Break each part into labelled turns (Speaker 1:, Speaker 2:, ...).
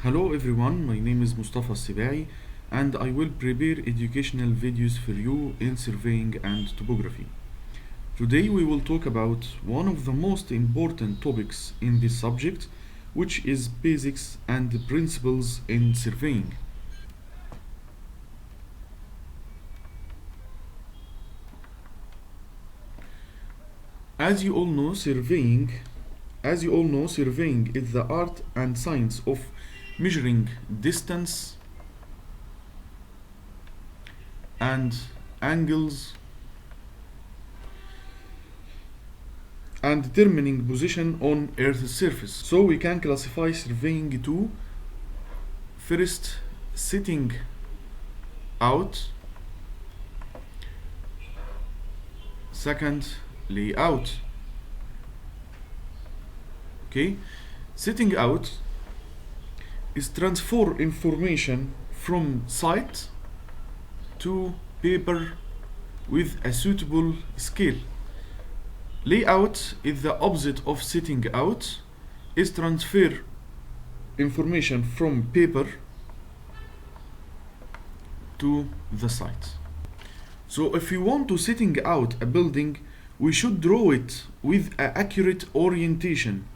Speaker 1: Hello everyone, my name is Mustafa Sibai and I will prepare educational videos for you in surveying and topography. Today we will talk about one of the most important topics in this subject, which is basics and principles in surveying. As you all know, surveying is the art and science of measuring distance and angles and determining position on Earth's surface. So we can classify surveying to first setting out, second layout. Okay, setting out is transfer information from site to paper with a suitable scale. Layout is the opposite of setting out, is transfer information from paper to the site. So if we want to setting out a building, we should draw it with an accurate orientation.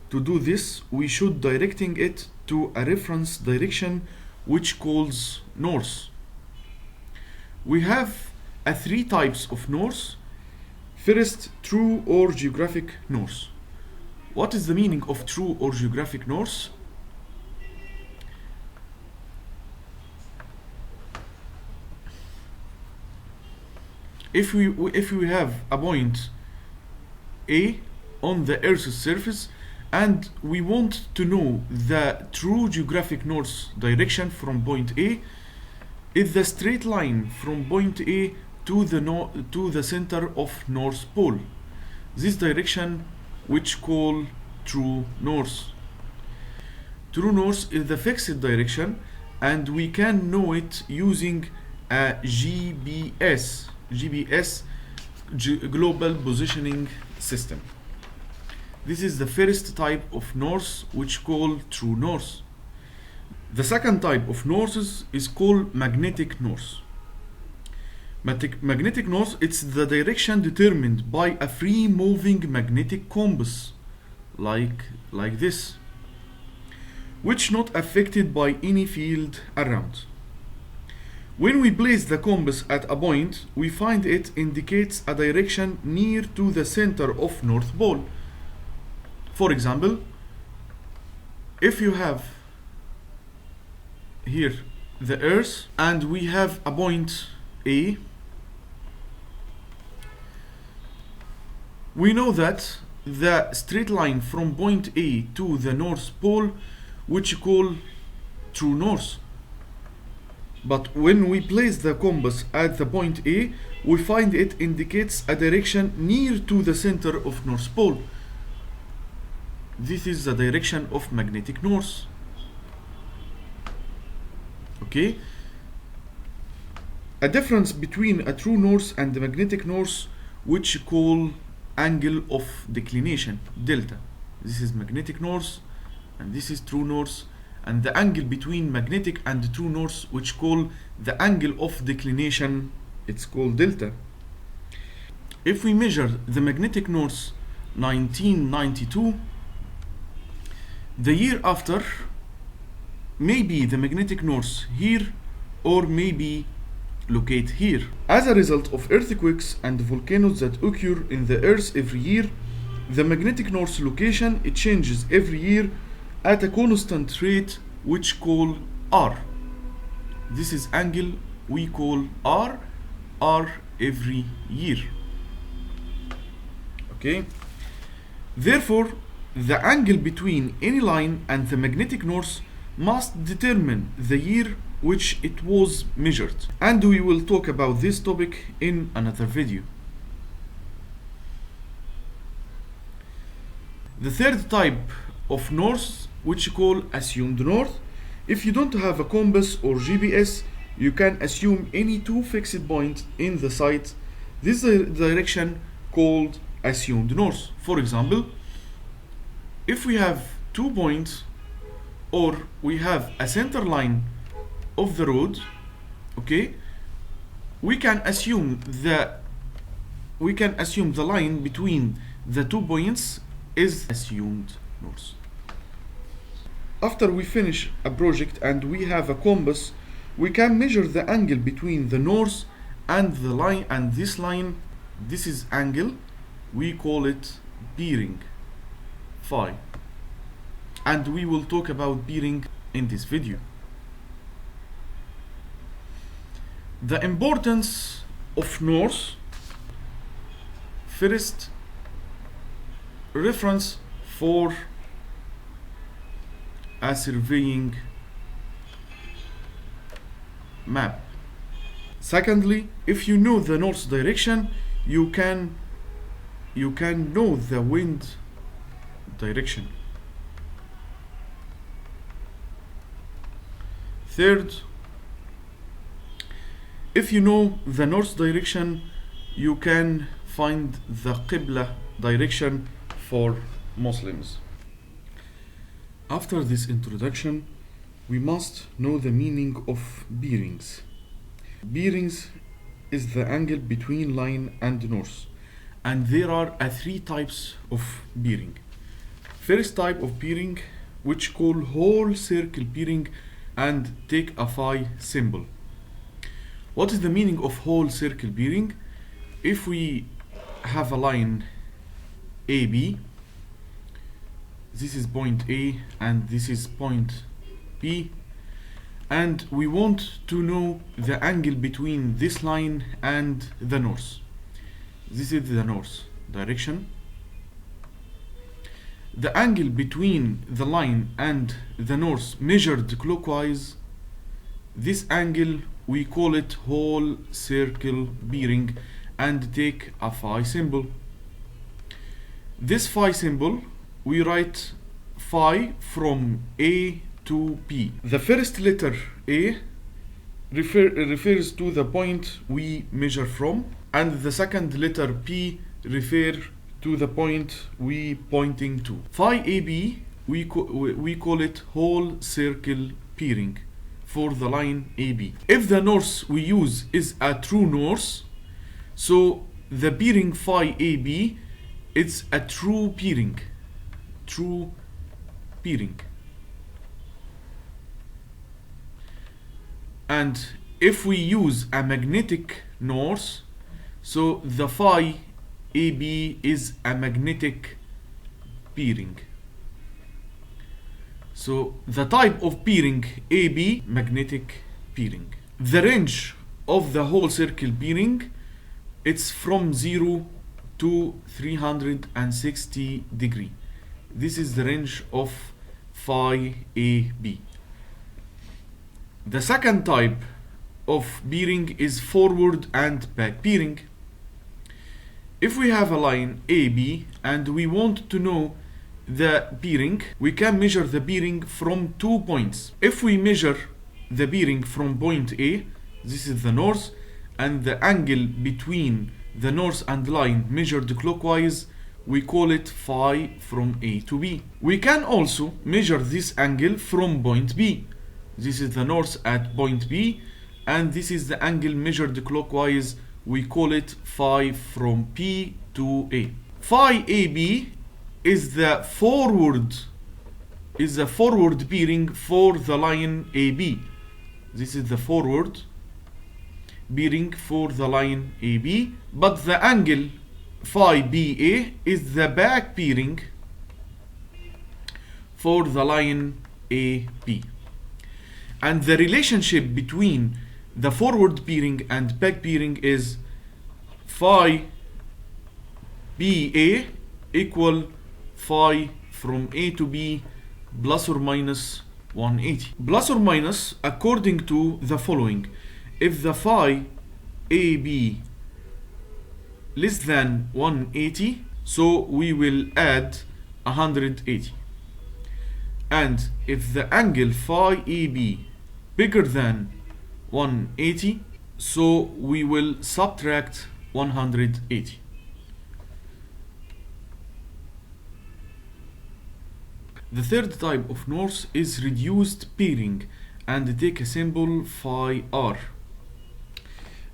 Speaker 1: To do this, we should directing it to a reference direction which calls north. We have three types of north. First, true or geographic north. What is the meaning of true or geographic north? If we have a point A on the Earth's surface and we want to know the true geographic north direction from point A, is the straight line from point A to the center of North Pole. This direction which call true north. True north is the fixed direction and we can know it using a GPS, Global Positioning System. This is the first type of north which called true north. The second type of north is called magnetic north. Magnetic north, it's the direction determined by a free moving magnetic compass like this, which not affected by any field around. When we place the compass at a point, we find it indicates a direction near to the center of North Pole. For example, if you have here the Earth and we have a point A, we know that the straight line from point A to the North Pole, which call true north. But when we place the compass at the point A, we find it indicates a direction near to the center of North Pole. This is the direction of magnetic north. Okay? A difference between a true north and the magnetic north, which call angle of declination, delta. This is magnetic north and this is true north, and the angle between magnetic and true north, which call the angle of declination, it's called delta. If we measure the magnetic north 1992, the year after, maybe the magnetic north here or maybe locate here. As a result of earthquakes and volcanoes that occur in the earth every year, the magnetic north location, it changes every year at a constant rate which call R. This is angle we call R every year. Okay? Therefore, the angle between any line and the magnetic north must determine the year which it was measured. And we will talk about this topic in another video. The third type of north, which call assumed north. If you don't have a compass or GPS, you can assume any two fixed points in the site. This is the direction called assumed north. For example, if we have 2 points or we have a center line of the road, okay, we can assume the line between the 2 points is assumed north. After we finish a project and we have a compass, we can measure the angle between the north and the line, and this line, this is angle, we call it bearing phi, and we will talk about bearing in this video. The importance of north: first, reference for a surveying map. Secondly, if you know the north direction, you can know the wind direction. Third, if you know the north direction, you can find the Qibla direction for Muslims. After this introduction, we must know the meaning of bearings. Bearings is the angle between line and north, and there are 3 types of bearing. First type of bearing, which call whole circle bearing and take a phi symbol. What is the meaning of whole circle bearing? If we have a line AB, this is point A and this is point B, and we want to know the angle between this line and the north. This is the north direction. The angle between the line and the north measured clockwise, this angle we call it whole circle bearing and take a phi symbol. This phi symbol, we write phi from A to P. The first letter A refers to the point we measure from, and the second letter P refers to the point we pointing to. Phi AB, we call it whole circle bearing for the line AB. If the north we use is a true north, so the bearing phi AB, it's a true bearing. True bearing. And if we use a magnetic north, so the phi AB is a magnetic bearing. So the type of bearing AB, magnetic bearing. The range of the whole circle bearing, it's from 0 to 360 degree. This is the range of phi AB. The second type of bearing is forward and back bearing. If we have a line AB and we want to know the bearing, we can measure the bearing from 2 points. If we measure the bearing from point A, this is the north, and the angle between the north and line measured clockwise, we call it phi from A to B. We can also measure this angle from point B. This is the north at point B, and this is the angle measured clockwise, we call it phi from P to A. Phi AB is the forward bearing for the line AB. This is the forward bearing for the line AB, but the angle phi BA is the back bearing for the line AB. And the relationship between the forward bearing and back bearing is phi BA equal phi from A to B plus or minus 180. Plus or minus according to the following: if the phi AB less than 180, so we will add 180. And if the angle phi AB bigger than 180, so we will subtract 180. The third type of north is reduced peering and take a symbol phi r.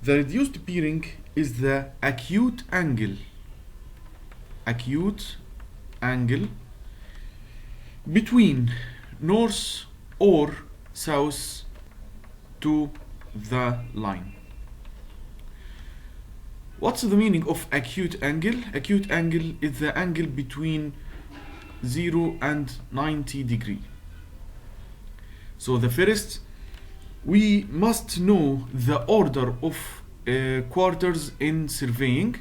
Speaker 1: The reduced peering is the acute angle between north or south to the line. What's the meaning of acute angle? Acute angle is the angle between 0 and 90 degree. So the first, we must know the order of quarters in surveying.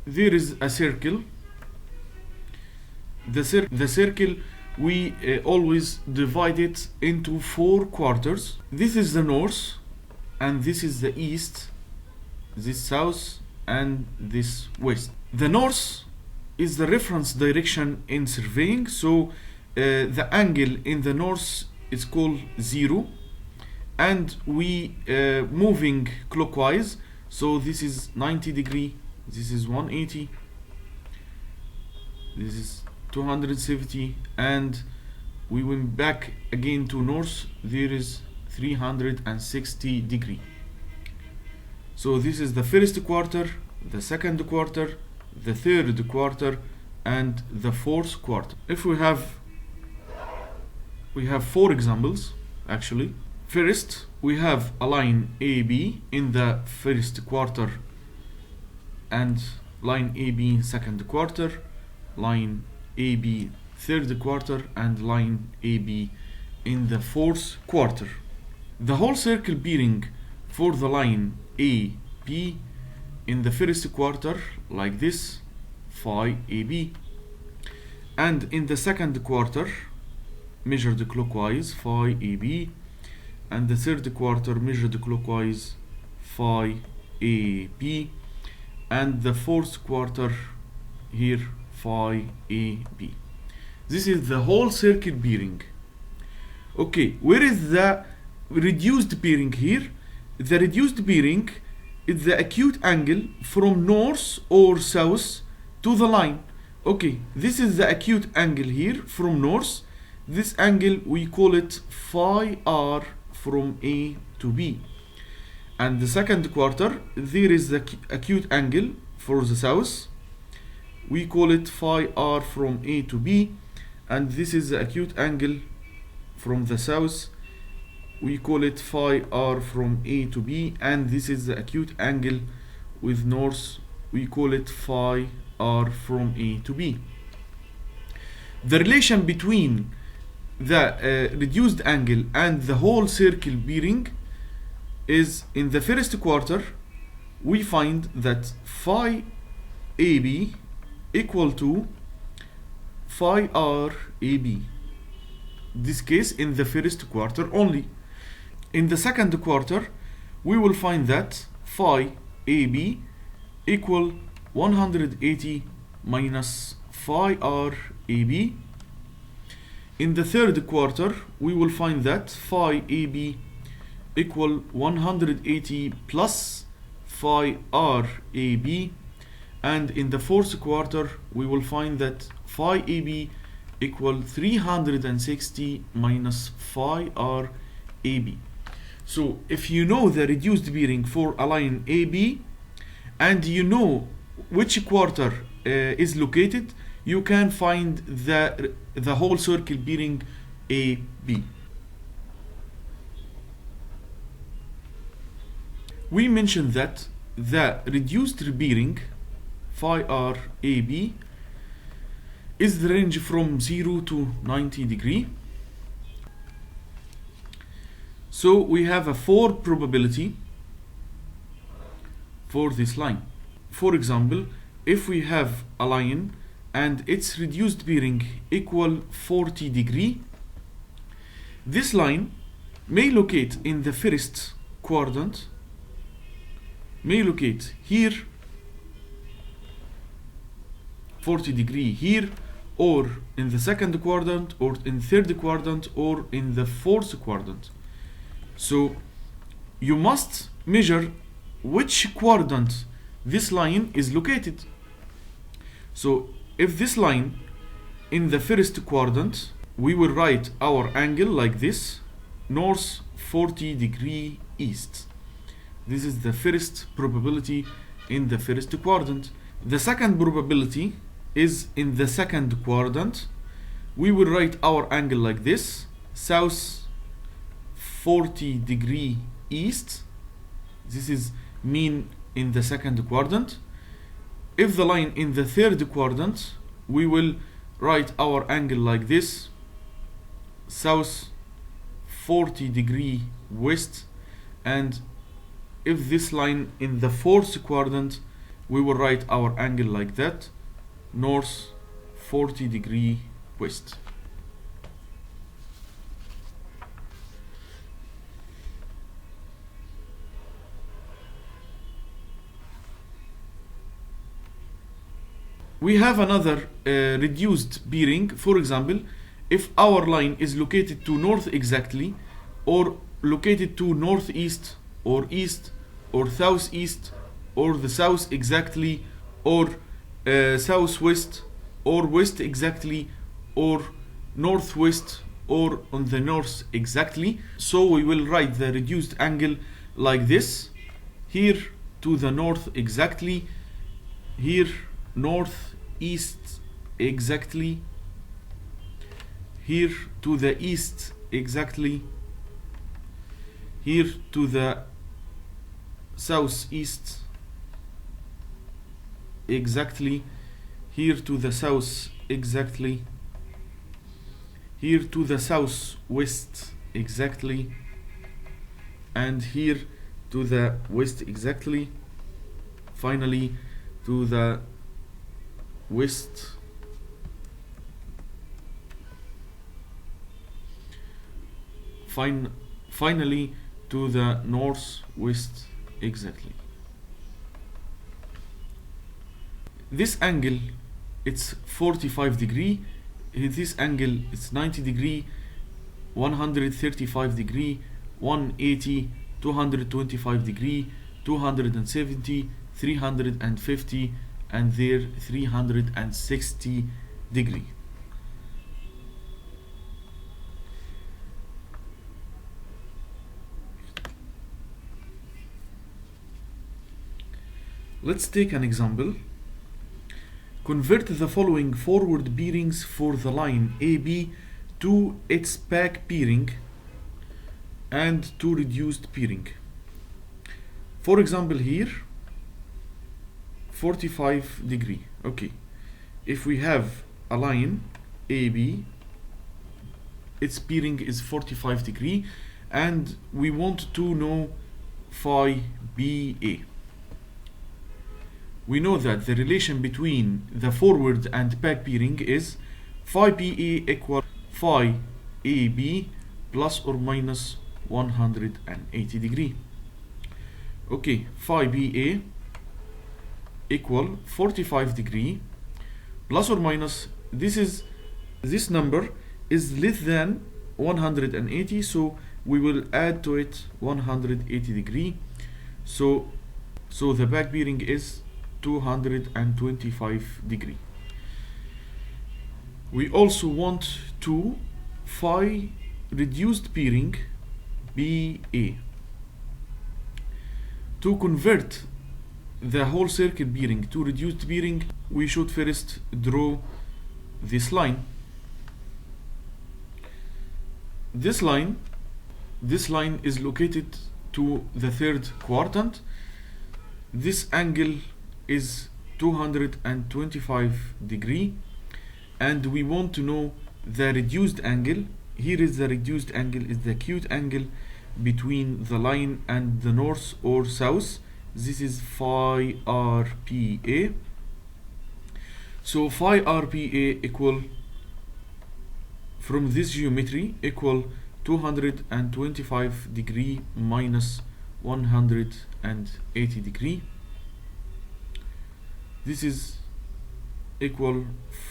Speaker 1: There is a circle. The circle, we always divide it into 4 quarters. This is the north, and this is the east, this south, and this west. The north is the reference direction in surveying, so the angle in the north is called 0, and we moving clockwise, so this is 90 degree, this is 180, this is 270, and we went back again to north, there is 360 degree. So this is the first quarter, the second quarter, the third quarter, and the fourth quarter. If we have 4 examples actually. First, we have a line AB in the first quarter and line AB in second quarter, line AB third quarter, and line AB in the fourth quarter. The whole circle bearing for the line AB in the first quarter like this, phi AB, and in the second quarter measured clockwise, phi AB, and the third quarter measured clockwise, phi AB, and the fourth quarter here, phi AB. This is the whole circle bearing. Okay, where is the reduced bearing here? The reduced bearing is the acute angle from north or south to the line. Okay, this is the acute angle here from north. This angle we call it phi r from A to B. And the second quarter, there is the acute angle for the south. We call it phi r from A to B. And this is the acute angle from the south. We call it phi r from A to B. And this is the acute angle with north. We call it phi r from A to B. The relation between the reduced angle and the whole circle bearing is, in the first quarter we find that phi AB equal to phi r AB. This case in the first quarter only. In the second quarter we will find that phi AB equal 180 minus phi r AB. In the third quarter we will find that phi AB equal 180 plus phi r AB, and in the fourth quarter we will find that phi AB equal 360 minus phi r AB. So if you know the reduced bearing for a line AB and you know which quarter is located, you can find the whole circle bearing AB. We mentioned that the reduced bearing phi r AB is the range from 0 to 90 degree. So we have a 4 probability for this line. For example, if we have a line and its reduced bearing equal 40 degree, this line may locate in the first quadrant, may locate here 40 degree here, or in the second quadrant, or in third quadrant, or in the fourth quadrant. So you must measure which quadrant this line is located. So if this line in the first quadrant, we will write our angle like this, north 40 degree east. This is the first probability in the first quadrant. The second probability is in the second quadrant. We will write our angle like this, south 40 degree east. This is mean in the second quadrant. If the line in the third quadrant, we will write our angle like this, south 40 degree west. And if this line in the fourth quadrant, we will write our angle like that, north 40 degree west. We have another reduced bearing. For example, if our line is located to north exactly, or located to northeast, or east, or southeast, or the south exactly, or southwest, or west exactly, or northwest, or on the north exactly. So we will write the reduced angle like this, here to the north exactly, here northeast exactly, here to the east exactly, here to the southeast exactly, here to the south exactly, here to the southwest exactly, and here to the west exactly, finally to the west, finally to the northwest exactly. This angle, it's 45 degree. This angle is 90 degree, 135 degree, 180, 225 degree, 270, 350, and there 360 degree. Let's take an example. Convert the following forward bearings for the line AB to its back bearing and to reduced bearing. For example, here 45 degree. Okay, if we have a line AB, its bearing is 45 degree, and we want to know phi BA. We know that the relation between the forward and back bearing is phi BA equal phi AB plus or minus 180 degree. Okay, phi BA equal 45 degree plus or minus, this number is less than 180, so we will add to it 180 degree. So the back bearing is 225 degree. We also want to phi reduced bearing BA. To convert the whole circle bearing to reduced bearing, we should first draw this line. This line is located to the third quadrant. This angle is 225 degree, and we want to know the reduced angle. Here is the reduced angle, is the acute angle between the line and the north or south. This is phi RPA. So phi RPA equal, from this geometry, equal 225 degree minus 180 degree. This is equal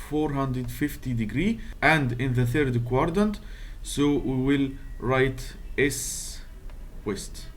Speaker 1: 450 degree, and in the third quadrant, so we will write S west.